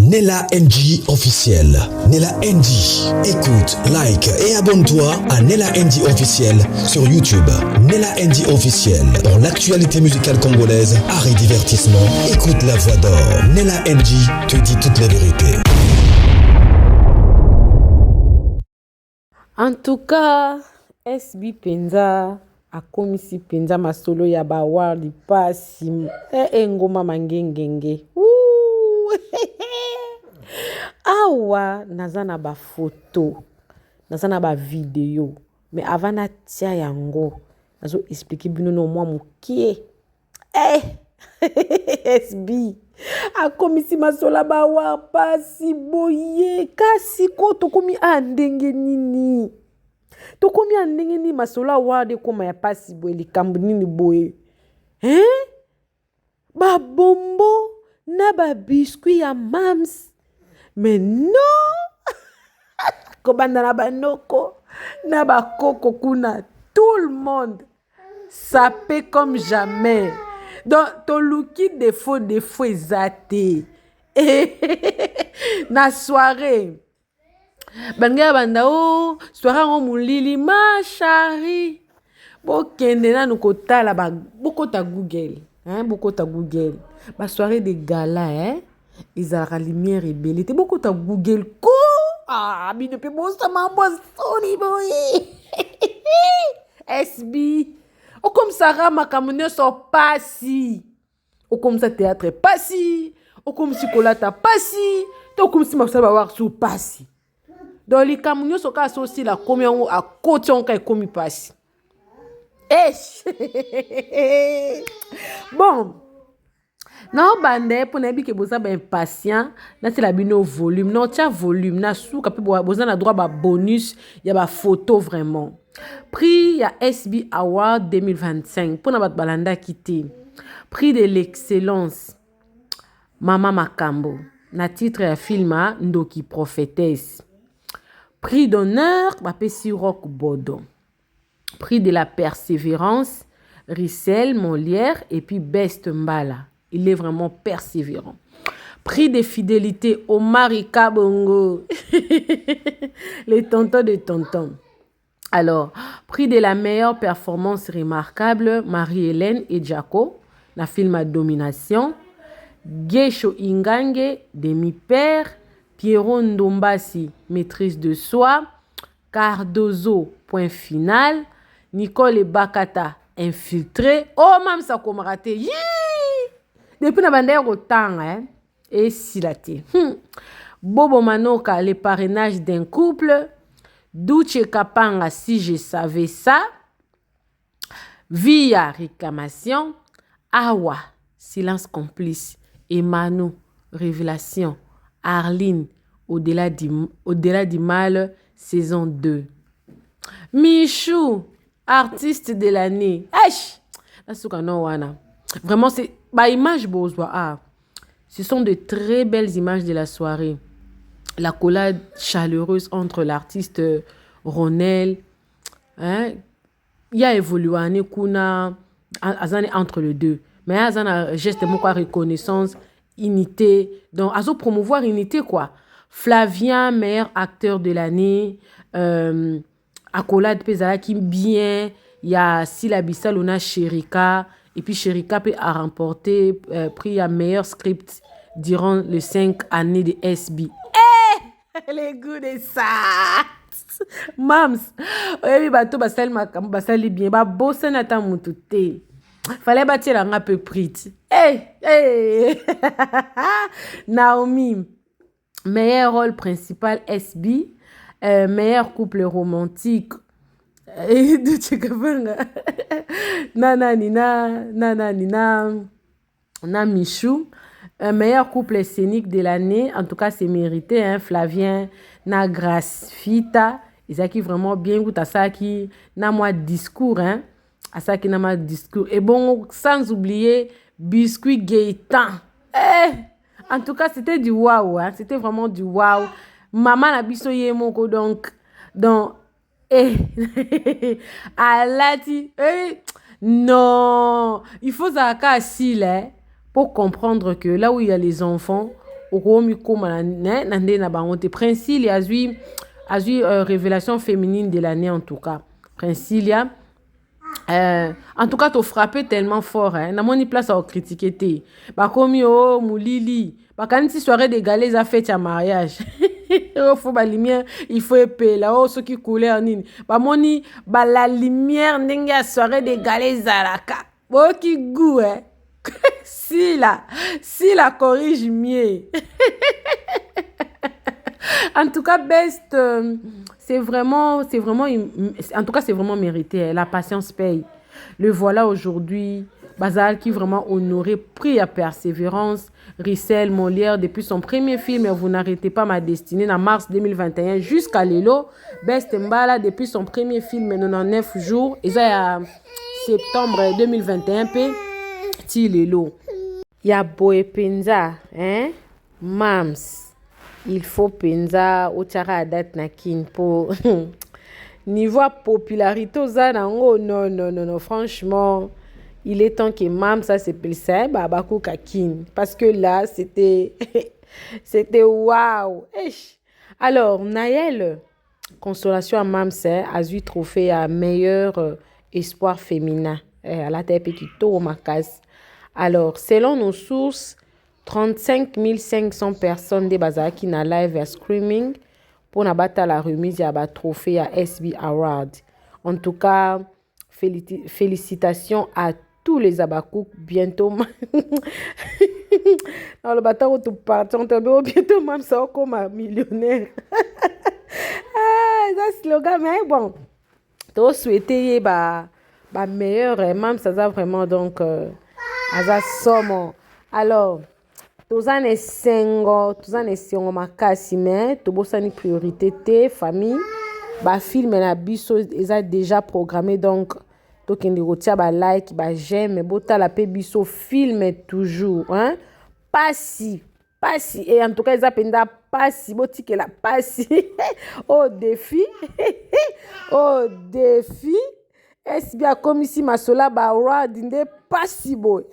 Nella NG officiel. Nella NG. Écoute, like et abonne-toi à Nella NG officiel sur YouTube. Nella NG officiel. Pour l'actualité musicale congolaise, art et divertissement, écoute la voix d'or. Nella NG te dit toute la vérité. En tout cas, SB Penza akomisi Penza masolo ya bawa lipasi ngoma mangengenge. Awa nazana ba photo, nazana ba video, mais avant na tia yango, nazo expliquer bino no mwa mukie. SB akomisi masola bawa pasi boye kasi ko tokomi andenge nini. Tokomi andenge nini masola wade koma ya pasi boye likambu nini boye. Ba bombo na ba biscuit ya mams. Mais non! Kobanda na banoko na ba koko kuna tout le monde sapé comme jamais. Donc to luki défaut ezate. Na soirée banga banda soirée ngo mulili ma chérie. Bokende na nukotala ba bokota Google, bokota Google. Ba soirée de gala ils ont la lumière rebelle. T'es beaucoup ta Google ko. Mais depuis bon ça m'a soni boy. SB. Ou comme ça rama kamune so passi. Ou comme ça théâtre passi. Ou comme si kolata passi. Ou comme si ma ça va voir sous passi. Dans les kamune so ka aussi la combien à côté on ka komi passi. Bon. Non, bande, pour ne que vous êtes impatient, là c'est la bino volume, non, tiens volume, na sou, vous avez droit à bonus, il y a ba photo vraiment. Prix, il y a SB Award 2025, pour na balanda quitté. Prix de l'excellence, Mama Makambo, na titre ya filma Ndoki prophétesse. Prix d'honneur, Bapesi Rock Bodo. Prix de la persévérance, Rissel Molière et puis Best Mbala. Il est vraiment persévérant. Prix de fidélité, Omar Kabongo. Les tontons de tontons. Alors, prix de la meilleure performance remarquable, Marie-Hélène et Jaco, la film à domination. Gesho Ingange, demi-père. Pierrot Ndombasi, maîtrise de soi. Cardozo, point final. Nicole Bakata, infiltré. Oh, mam, ça comme raté. Depuis la bande autant, et silaté. Bobo Manoka, le parrainage d'un couple. Douche Kapanga, si je savais ça. Via réclamation. Awa, silence complice. Emmanuel, révélation. Arline, au-delà du mal, saison 2. Michou, artiste de l'année. Vraiment, c'est image bozoa. Ce sont de très belles images de la soirée. La collade chaleureuse entre l'artiste Ronel. Il y a évolué kuna entre les deux. Mais il y a un geste de reconnaissance, unité. Donc, à promouvoir unité, quoi. Flavien, meilleur acteur de l'année. Accolade Pesala qui bien. Il y a Silabissa Luna Sherika. Et puis Sherika a remporté prix à meilleur script durant les 5 années de SB. Les goûts de ça. Mams. Oui, bateau basal makam basali bien. Ba bossa nata mutute. Fallait bâtir un peu prit. Naomi. Meilleur rôle principal SB. Meilleur couple romantique. Nana Michou. Meilleur couple scénique de l'année. En tout cas, c'est mérité. Flavien na Grace Fita. Ils qui vraiment bien goût à ça qui n'a moi discours. À ça qui n'a moi discours. Et bon, sans oublier Biscuit Gaëtan. En tout cas, c'était du waouh. C'était vraiment du waouh. Maman na biso yemoko donc. Alati, non, il faut ça assis là pour comprendre que là où il y a les enfants, okomi koma na nde na bango te. Princilia azwi révélation féminine de l'année en tout cas. Princilia en tout cas t'as frappé tellement fort na moni place à critiquer te. Bakomi oh mulili bakanisi soirée de galets a fait ya mariage. Il faut la lumière, il faut épée là oh ce qui coulait en nini. Ba moni ba la lumière ndenge ya soirée de galets zaraka. Bon qui goût si la corrige mieux. En tout cas best c'est vraiment en tout cas c'est vraiment mérité. La patience paye. Le voilà aujourd'hui. Bazal qui vraiment honoré, pris à persévérance. Rissel Molière depuis son premier film Vous n'arrêtez pas ma destinée en mars 2021 jusqu'à Lelo. Best Mbala depuis son premier film 99 jours. Et ça septembre 2021 pe ti Lelo. Ya boy penza Mams. Il faut penza au tchara date na kin pour niveau popularité aux non franchement. Il est temps que Mam ça s'appelle ça Babakou Kakin parce que là c'était waouh. Alors Naël consolation à Mam c'est a eu trophée à meilleur espoir féminin à la tête qui tourne ma case. Alors selon nos sources 35 500 personnes des bazaki na live à streaming pour na battre la remise à trophée à SB Award. En tout cas félicitations à tous les Abakouk bientôt. Dans le bâtard où tu parles, bientôt même ça comme un millionnaire. Ça slogan mais bon. Tu souhaiter meilleur même ça va vraiment donc ça somme. Alors tozan esengo makasi mais tobosani priorité te famille ba film na biso eza déjà programmé donc tokende kotia ba like ba j'aime botala pe biso film toujours pasi et en tout cas eza penda pasi botikela pasi au défi est bien comme ici masola ba award nde pasi boy.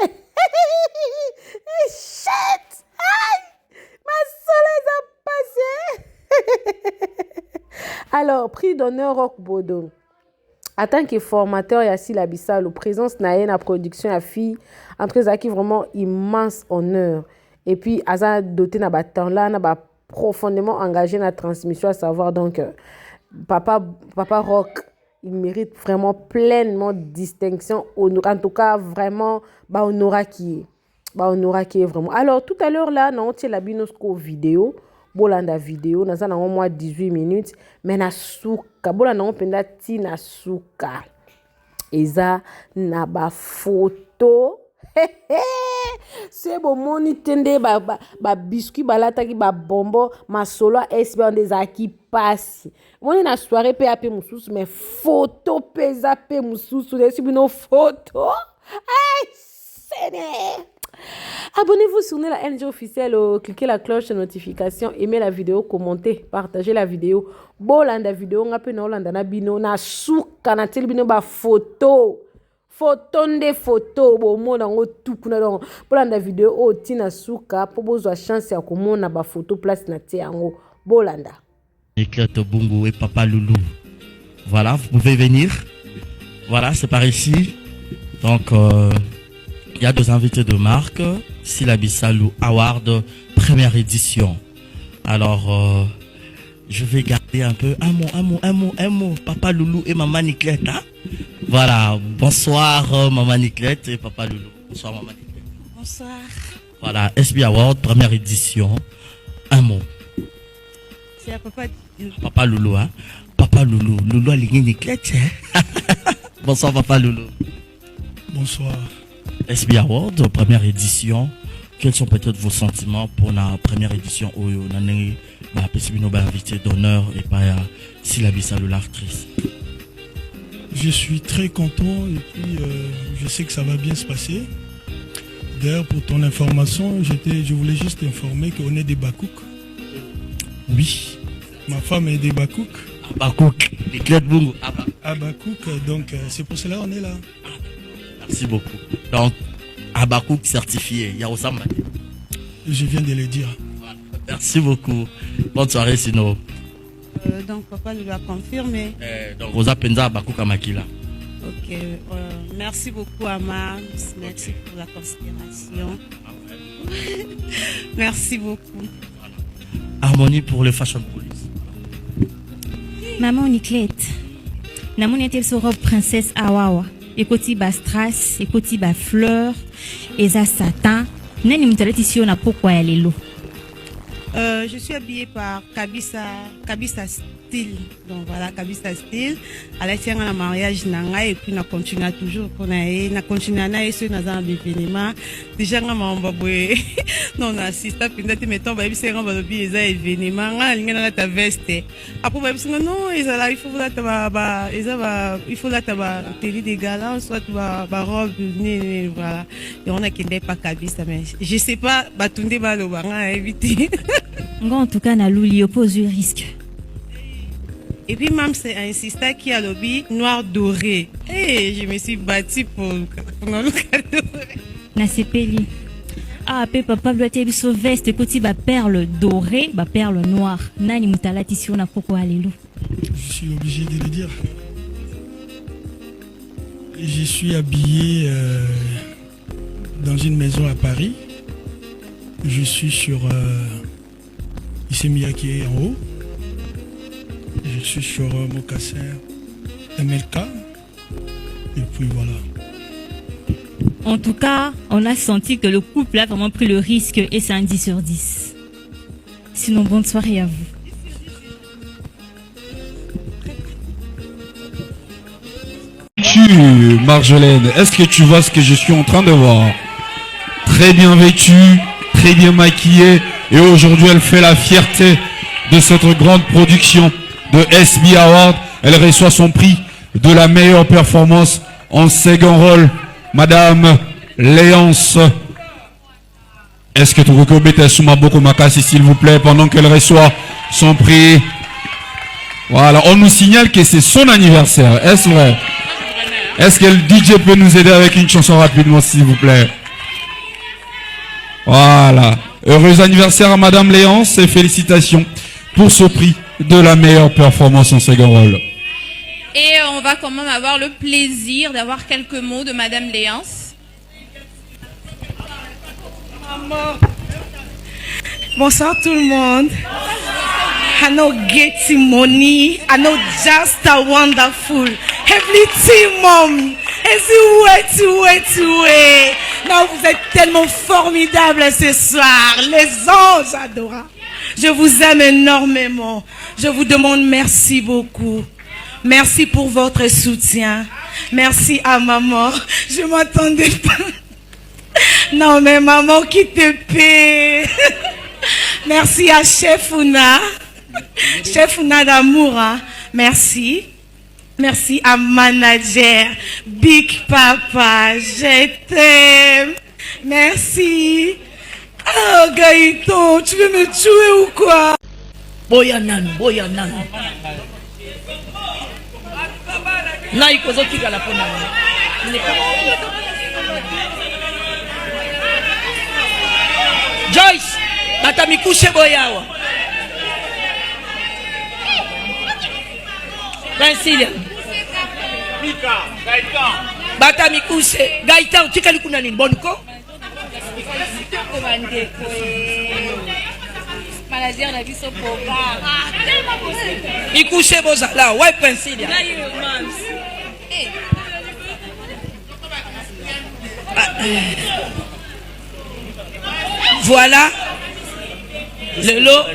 Shit! Ma soleil a passé. Alors, prix d'honneur Rock Bodo. En tant que formateur, il y a Sila Bissalo, présence na la production à fille, entre eux qui vraiment immense honneur. Et puis, Aza doté na temps là, na ba profondément engagé dans la transmission, à savoir donc Papa Rock, il mérite vraiment pleinement de distinction. En tout cas, vraiment, honora qui est vraiment. Alors, tout à l'heure, là, on a la binosco vidéo. Bolanda vidéo. Nous avons moins 18 minutes. Mais na souka. Bolanda on penda ti na souka. Eza na ba photo. C'est bon, mon itende ba biscuit balata ki ba bombo. Ma solo SB on des aki passe. Mon na soirée pe apé mususu. Mais photo pesa pe mususu. Desi bino photo. Ay, c'est abonnez-vous sur la NG officielle, cliquez la cloche de notification, aimez la vidéo, commentez, partagez la vidéo. Bolanda vidéo, ngape na olanda na bino na suka na tel bino ba photo nde photo bo mona ngo tukuna donc bolanda vidéo o tina suka po bozwa chance ya komona ba photo place na te yango bolanda. Éclate Bungu et Papa Loulou. Voilà, vous pouvez venir. Voilà, c'est par ici. Donc il y a 2 invités de marque, Sila Bissalo Award, première édition. Alors, je vais garder un peu un mot, Papa Loulou et Maman Niclette. Hein? Voilà, bonsoir Maman Niclette et Papa Loulou. Bonsoir Maman Niclette. Bonsoir. Voilà, SB Award, première édition. Un mot. C'est à Papa Loulou, hein? Papa Loulou, Loulou a ligné Niclette. Hein? Bonsoir Papa Loulou. Bonsoir. SB Award, première édition. Quels sont peut-être vos sentiments pour la première édition où on a invité d'honneur et pas Sila Bissalo l'actrice? Je suis très content et puis je sais que ça va bien se passer. D'ailleurs, pour ton information, je voulais juste informer qu'on est des Bakouk. Oui, ma femme est des Bakouk. Bakouk, les clés de Bungu. Bakouk, donc c'est pour cela qu'on est là. Merci beaucoup. Donc, Abakouk certifié, il y a Osama. Je viens de le dire. Voilà. Merci beaucoup. Bonne soirée, Sino. Donc, papa nous l'a confirmé. Donc, Rosa Penza Bakuka Makila. Ok. Merci beaucoup, Ama. Merci pour la considération. Merci beaucoup. Harmonie pour le Fashion Police. Maman Niclette. Namon était sur robe princesse Awawa. Ekoti ba strass, ekoti ba fleur, eza satin. Nani mtaleti sio na pokwa ya lelo. Je suis habillée par Kabisa Style. Donc voilà, Kabisa Style. À la tienne, à la mariage, et puis on continue toujours. On continue à aller sur nos événements. Déjà, on m'a dit, non, on assiste à puis on mettons, bah, c'est un balobi, les événements, on a ta veste. Après, bah, non, il faut là, il faut là, télé des galants, soit ma robe, voilà. Et on a qui n'est pas Kabisa, mais je sais pas, bah, tout le monde va éviter. En tout cas, na louli oppose le risque. Et puis même c'est un sister qui a lobby noir doré. Et je me suis battue pour le doré. Na sepeli. Ah, papa doit être sur veste côté ba perle dorée, ba perle noire. Nani mutalati si on a pourquoi allélu. Je suis obligé de le dire. Je suis habillé dans une maison à Paris. Je suis sur Issey qui est en haut. Je suis sur Mocassin MLK. Et puis voilà. En tout cas, on a senti que le couple a vraiment pris le risque et c'est un 10 sur 10. Sinon, bonne soirée à vous. Marjolaine, est-ce que tu vois ce que je suis en train de voir? Très bien vêtue, très bien maquillée, et aujourd'hui elle fait la fierté de cette grande production de SB Award. Elle reçoit son prix de la meilleure performance en second rôle, Madame Léance. Est-ce que tu veux que Bete Souma Boko Makasi, s'il vous plaît, pendant qu'elle reçoit son prix? Voilà, on nous signale que c'est son anniversaire. Est-ce vrai? Est-ce que le DJ peut nous aider avec une chanson rapidement, s'il vous plaît? Voilà. Heureux anniversaire à Madame Léance et félicitations pour ce prix de la meilleure performance en second rôle. Et on va quand même avoir le plaisir d'avoir quelques mots de Madame Léance. Bonsoir tout le monde. I know getting money. I know just a wonderful. Everything, mom. Non, vous êtes tellement formidables ce soir. Les anges adorables. Je vous aime énormément. Je vous demande merci beaucoup. Merci pour votre soutien. Merci à maman. Je ne m'attendais pas. Non, mais maman qui te paie. Merci à Chef Ouna. Chef Ouna d'amour. Hein. Merci. Merci à manager. Big Papa. Je t'aime. Merci. Oh, Gaëtan, tu veux me tuer ou quoi? Boyanan. Joyce, batamikushe boyawa. Francilia. Batamikushe. Gaëtan, tu kali kuna nini bonko? Ikushe bozala, ouais Francilia. Voilà le lot.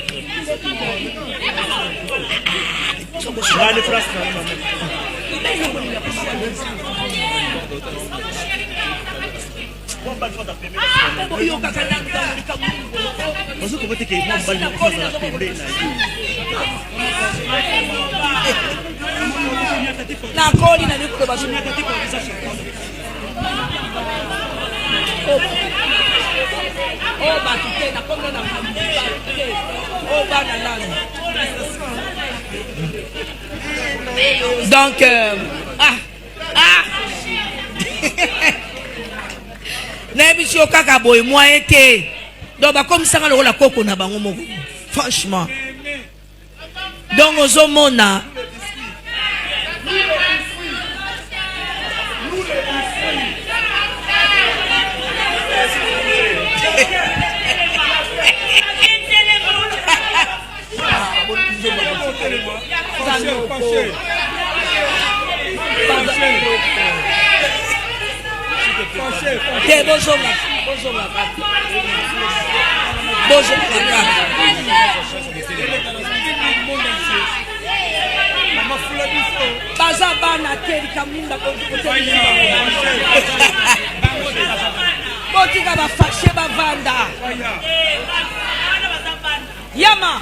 Donc, Nebisho Kakaboy, moi été. Donc bah comme ça la coco na bango moko. Franchement. Donc ozomona Yama.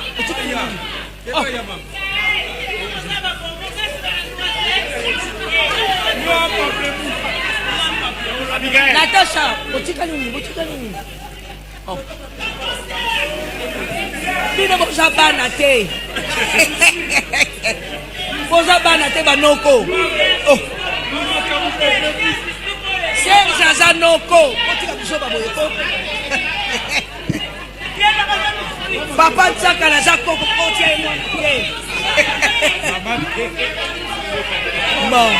Natasha, botika nini? Oh. Bino boza bana te. Boza bana te banoko. Oh. Serge Zanoko, botika biso baboyeko. Papa tsaka la zako kotia eno. Bon.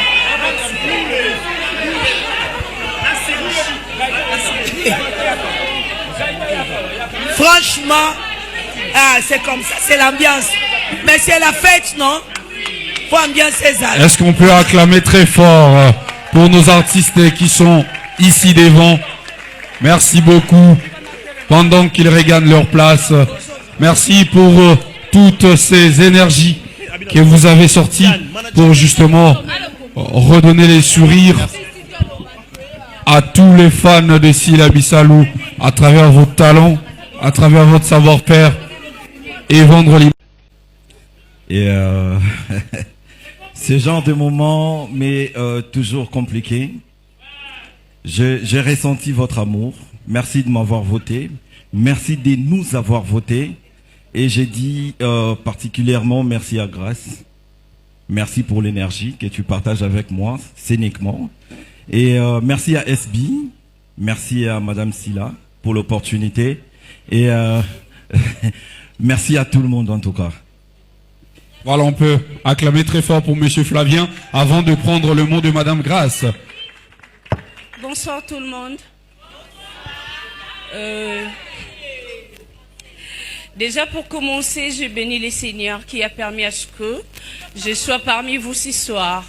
Franchement, c'est comme ça, c'est l'ambiance. Mais c'est la fête, non? Faut ambiancer ça. Est-ce qu'on peut acclamer très fort pour nos artistes qui sont ici devant? Merci beaucoup. Pendant qu'ils regagnent leur place, merci pour toutes ces énergies que vous avez sorties pour justement redonner les sourires à tous les fans de Sylla Bissalou à travers votre talent, à travers votre savoir-faire et vendre l'image. Et ce genre de moment, mais toujours compliqué. J'ai ressenti votre amour. Merci de m'avoir voté. Merci de nous avoir voté. Et j'ai dit particulièrement merci à Grace. Merci pour l'énergie que tu partages avec moi, scéniquement. Et merci à SB. Merci à Madame Sylla pour l'opportunité. Et merci à tout le monde en tout cas. Voilà, on peut acclamer très fort pour Monsieur Flavien avant de prendre le mot de Madame Grace. Bonsoir tout le monde. Déjà pour commencer, je bénis le Seigneur qui a permis à ce que je sois parmi vous ce soir.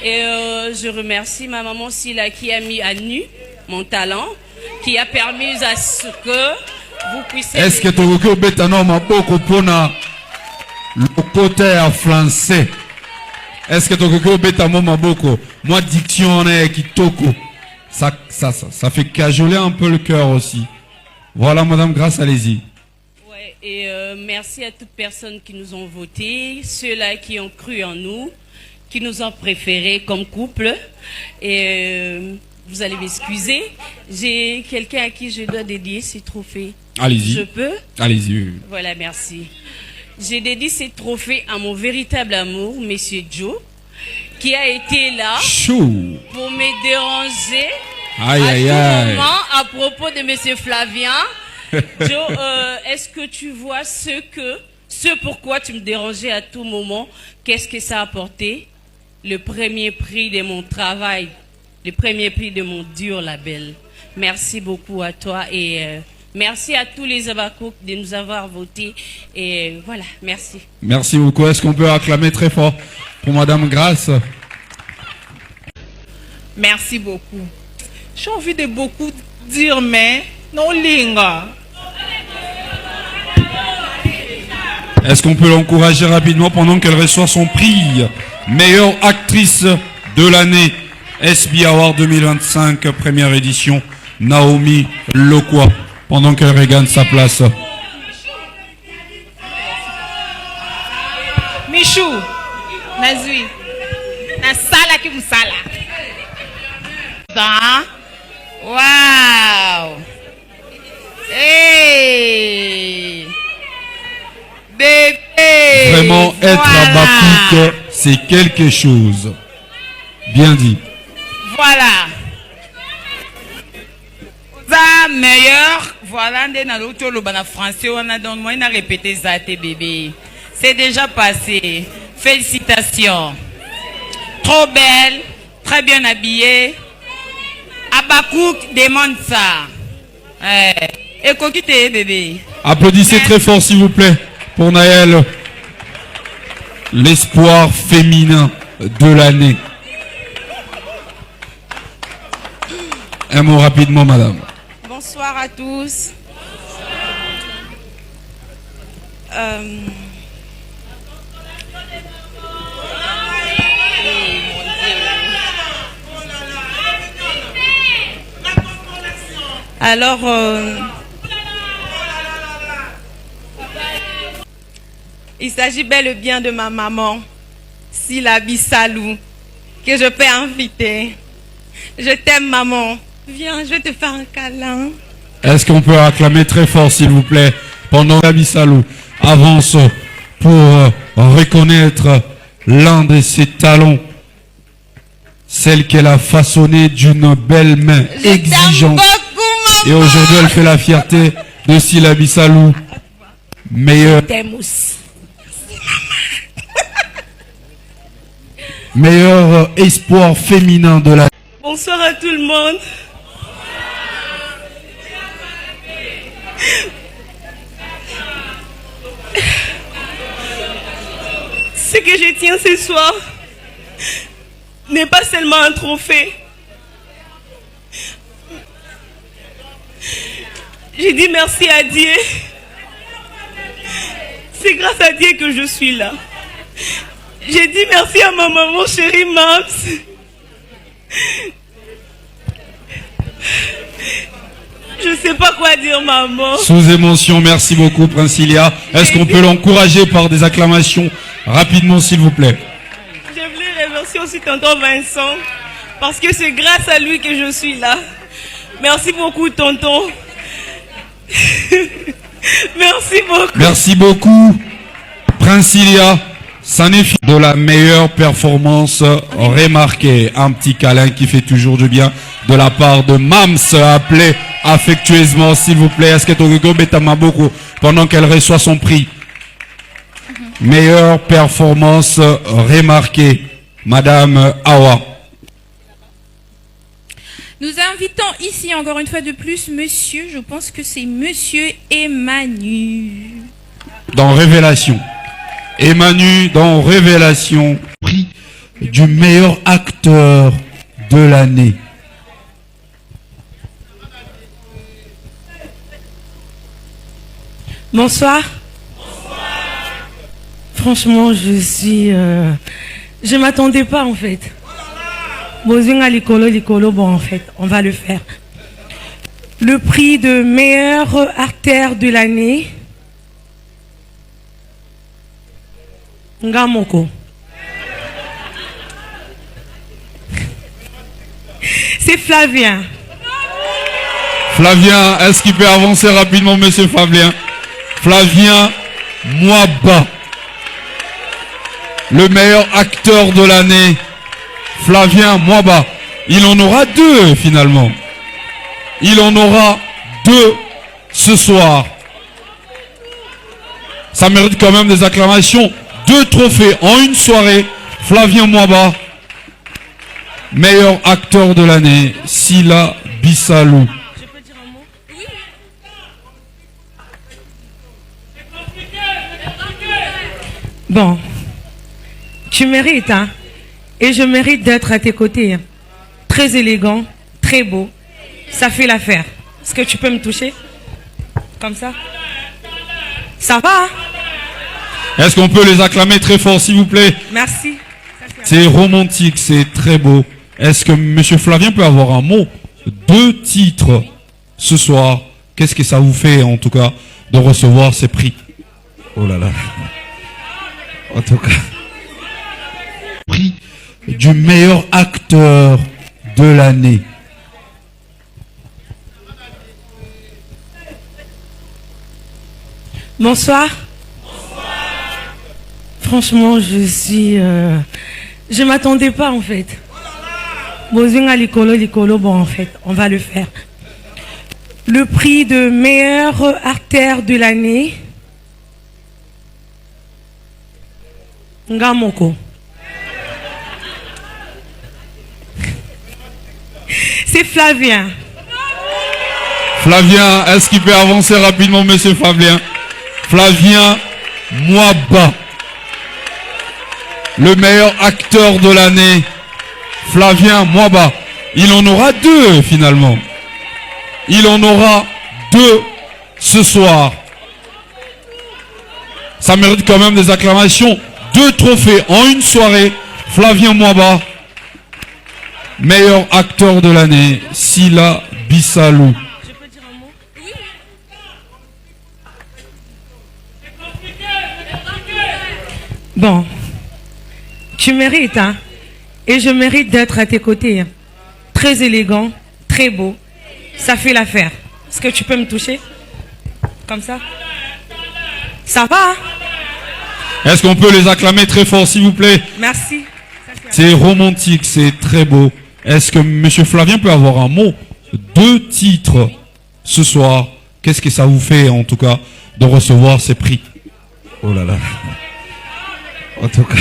Et je remercie ma maman Sylla qui a mis à nu mon talent, qui a permis à ce que vous puissiez... Est-ce que tu veux bétano ma beaucoup pour le côté français? Est-ce que tu veux bétano ma beaucoup? Moi diction est qui toko. Ça fait cajoler un peu le cœur aussi. Voilà, Madame Grace, allez-y. Ouais, et merci à toutes personnes qui nous ont voté, ceux-là qui ont cru en nous, qui nous ont préférés comme couple. Et vous allez m'excuser, j'ai quelqu'un à qui je dois dédier ces trophées. Allez-y. Je peux? Allez-y. Voilà, merci. J'ai dédié ces trophées à mon véritable amour, Monsieur Joe, qui a été là pour me déranger à tout moment à propos de Monsieur Flavien. Joe, est-ce que tu vois ce pourquoi tu me dérangeais à tout moment? Qu'est-ce que ça a apporté? Le premier prix de mon travail, le premier prix de mon dur label. Merci beaucoup à toi et merci à tous les Abakouk de nous avoir votés. Et voilà, merci. Merci beaucoup. Est-ce qu'on peut acclamer très fort pour Madame Grace? Merci beaucoup. J'ai envie de beaucoup dire, mais non, Linga. Est-ce qu'on peut l'encourager rapidement pendant qu'elle reçoit son prix? Meilleure actrice de l'année, SB Award 2025, première édition, Naomi Lokwa, pendant qu'elle regagne sa place. Michou, Nazui, Nasala qui vous sala. Wow! Hey! Bébé! Vraiment, être à Bakouk, c'est quelque chose. Bien dit. Voilà. La meilleure Voilà, le français, on a donc moi, on a répété ça, tes bébés. C'est déjà passé. Félicitations. Trop belle, très bien habillée. Abakouk demande ça. Et coquille, bébé. Applaudissez très fort, s'il vous plaît, pour Naël, l'espoir féminin de l'année. Un mot rapidement, madame. Bonsoir à tous. Alors, il s'agit bel et bien de ma maman, Sila Bissalou, que je peux inviter. Je t'aime, maman. Viens, je vais te faire un câlin. Est-ce qu'on peut acclamer très fort, s'il vous plaît, pendant que Salou avance pour reconnaître l'un de ses talents, celle qu'elle a façonnée d'une belle main exigeante. Et aujourd'hui, elle fait la fierté de Sila Bissalou, meilleur espoir féminin de la... Bonsoir à tout le monde. Ce que je tiens ce soir n'est pas seulement un trophée. J'ai dit merci à Dieu. C'est grâce à Dieu que je suis là. J'ai dit merci à ma maman chérie Mams. Je ne sais pas quoi dire, maman. Sous émotion, merci beaucoup, Princilia. Est-ce qu'on peut l'encourager par des acclamations rapidement, s'il vous plaît? Je voulais remercier aussi tonton Vincent, parce que c'est grâce à lui que je suis là. Merci beaucoup, tonton. Merci beaucoup. Merci beaucoup, Princilia. Ça n'est de la meilleure performance remarquée. Un petit câlin qui fait toujours du bien de la part de Mams, appelé affectueusement, s'il vous plaît. Est-ce que Togogo Betama beaucoup pendant qu'elle reçoit son prix? Meilleure performance remarquée, Madame Awa. Nous invitons ici encore une fois de plus monsieur, je pense que c'est monsieur Emmanuel. Dans Révélation. Emmanuel dans Révélation, prix du meilleur acteur de l'année. Bonsoir. Franchement, je suis... je m'attendais pas en fait. Bon, en fait, on va le faire. Le prix de meilleur acteur de l'année. Ngamoko. C'est Flavien. Flavien, est-ce qu'il peut avancer rapidement, monsieur Flavien? Flavien Mwaba. Le meilleur acteur de l'année. Flavien Mwaba. Il en aura deux finalement. Il en aura deux ce soir. Ça mérite quand même des acclamations. 2 trophées en une soirée. Flavien Mwaba, meilleur acteur de l'année. Sila Bissalou. Je peux dire un mot? Oui. Bon, tu mérites, hein? Et je mérite d'être à tes côtés. Hein. Très élégant, très beau. Ça fait l'affaire. Est-ce que tu peux me toucher? Comme ça? Ça va, hein? Est-ce qu'on peut les acclamer très fort, s'il vous plaît? Merci. C'est romantique, c'est très beau. Est-ce que monsieur Flavien peut avoir un mot? 2 titres ce soir. Qu'est-ce que ça vous fait, en tout cas, de recevoir ces prix? Oh là là. En tout cas. Prix du meilleur acteur de l'année. Bonsoir. Franchement, je suis... je m'attendais pas, en fait. Bon, en fait, on va le faire. le prix de meilleure artère de l'année. Ngamoko. C'est Flavien. Flavien, est-ce qu'il peut avancer rapidement, monsieur Flavien? Flavien Mwaba, le meilleur acteur de l'année. Flavien Mwaba. Il en aura deux finalement. Il en aura deux ce soir. Ça mérite quand même des acclamations. 2 trophées en une soirée. Flavien Mwaba, meilleur acteur de l'année. Sila Bissalou. Bon, tu mérites, hein? Et je mérite d'être à tes côtés. Hein. Très élégant, très beau. Ça fait l'affaire. Est-ce que tu peux me toucher? Comme ça? Ça va, hein? Est-ce qu'on peut les acclamer très fort, s'il vous plaît? Merci. C'est romantique, c'est très beau. Est-ce que monsieur Flavien peut avoir un mot? 2 titres ce soir. Qu'est-ce que ça vous fait, en tout cas, de recevoir ces prix? Oh là là. En tout cas.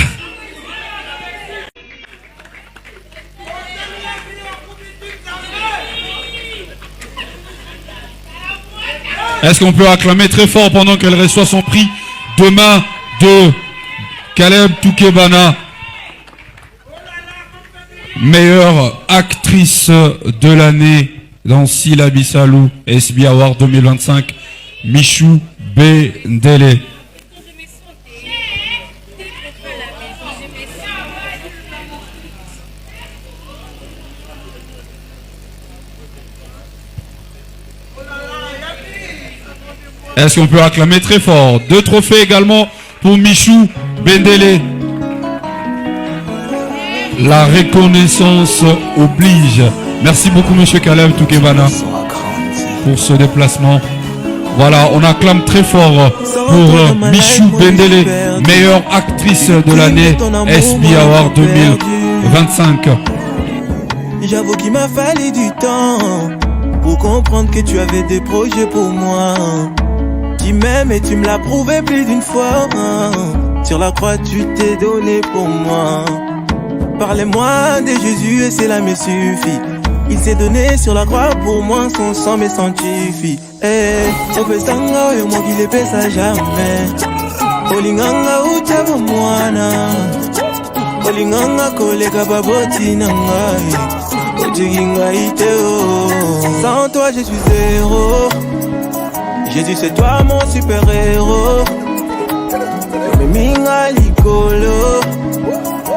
Est-ce qu'on peut acclamer très fort pendant qu'elle reçoit son prix demain de Caleb Toukebana, meilleure actrice de l'année dans Sila Bissalou SB Award 2025, Michou Bendele. Est-ce qu'on peut acclamer très fort? 2 trophées également pour Michou Bendele. La reconnaissance oblige. Merci beaucoup, monsieur Caleb Toukebana, pour ce déplacement. Voilà, on acclame très fort pour Michou Bendele, meilleure actrice de l'année, SB Award 2025. J'avoue qu'il m'a fallu du temps pour comprendre que tu avais des projets pour moi. Tu m'aimes et tu me l'as prouvé plus d'une fois. Sur la croix tu t'es donné pour moi. Parlez-moi de Jésus et cela me suffit. Il s'est donné sur la croix pour moi, son sang me sanctifie. On fait sanga et moi qui les paie ça jamais. Olinganga utabo mwana. Olinganga kolega baboti nangai. Ojiginga iteo. Sans toi je suis zéro. Jésus c'est toi mon super héros. Me minga likolo.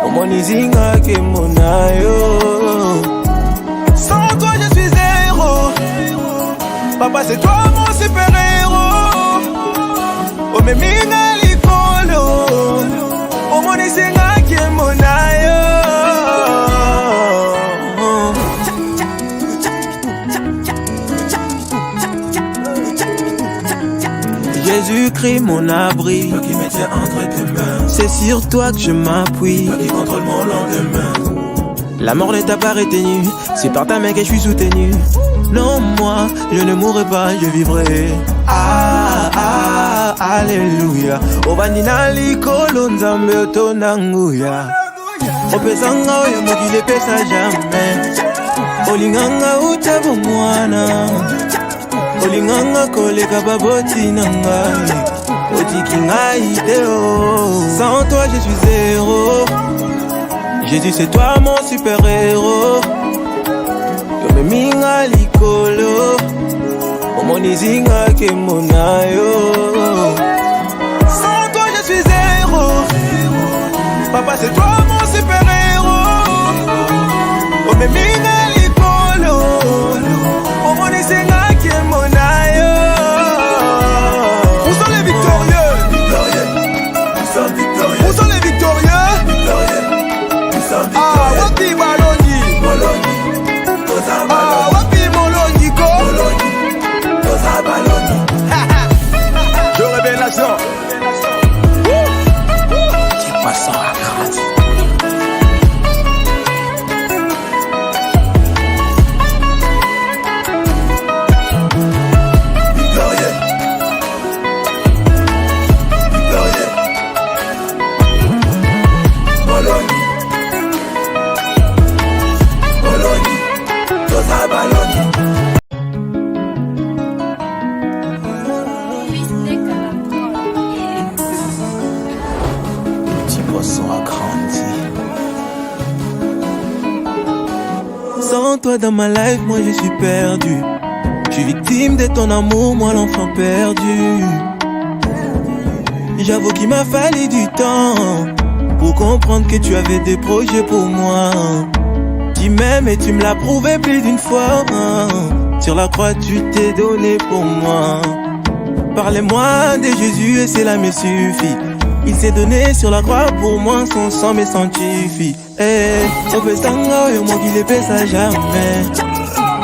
Omonizinga ke monayo. Sans toi je suis zéro. Papa c'est toi mon super héros. Me minga likolo. Omonizinga ke monayo. Jésus-Christ mon abri, toi qui me tiens entre tes mains. C'est sur toi que je m'appuie, toi qui contrôle mon lendemain. La mort ne t'a pas retenu, c'est par ta main que je suis soutenu. Non moi, je ne mourrai pas, je vivrai. Alléluia. Obanina likolo nzambe otonanguya. Opesanga oyo mokili pesa jamais. Olinganga utabo mwana. Olinganga koleka baboti nangai. Otikinga ideo. Sans toi je suis zéro. Jésus c'est toi mon super héros. Yome minga likolo. Omonizinga ke monayo. Sans toi je suis zéro. Papa c'est toi mon super héros. Yome minga likolo. Omonizinga ke monayo. Où sont les victorieux? Où sont les victorieux? Ah, wapi Malongi? Ah, wapi Molongi ko? Je révélation. C'est pas ça la grâce. Sans toi dans ma life, moi je suis perdu. Je suis victime de ton amour, moi l'enfant perdu. J'avoue qu'il m'a fallu du temps pour comprendre que tu avais des projets pour moi. Tu m'aimes et tu me l'as prouvé plus d'une fois. Sur la croix tu t'es donné pour moi. Parlez-moi de Jésus et cela me suffit. Il s'est donné sur la croix pour moi, son sang me sanctifie. On fait sanga et moi qui les paie ça jamais.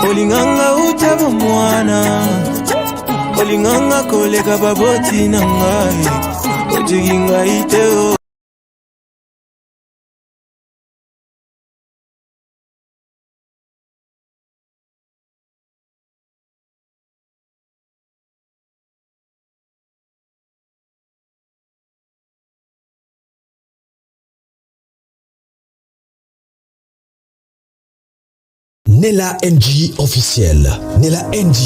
Olinganga utaba mwana. Olinganga kolega baboti nangai. Ojiginga iteo. Nella NG officiel. Nella NG.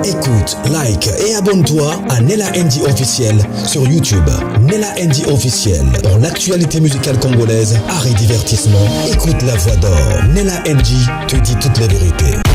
Écoute, like et abonne-toi à Nella NG officiel sur YouTube. Nella NG officiel. Pour l'actualité musicale congolaise, art et divertissement, écoute la voix d'or. Nella NG te dit toutes les vérités.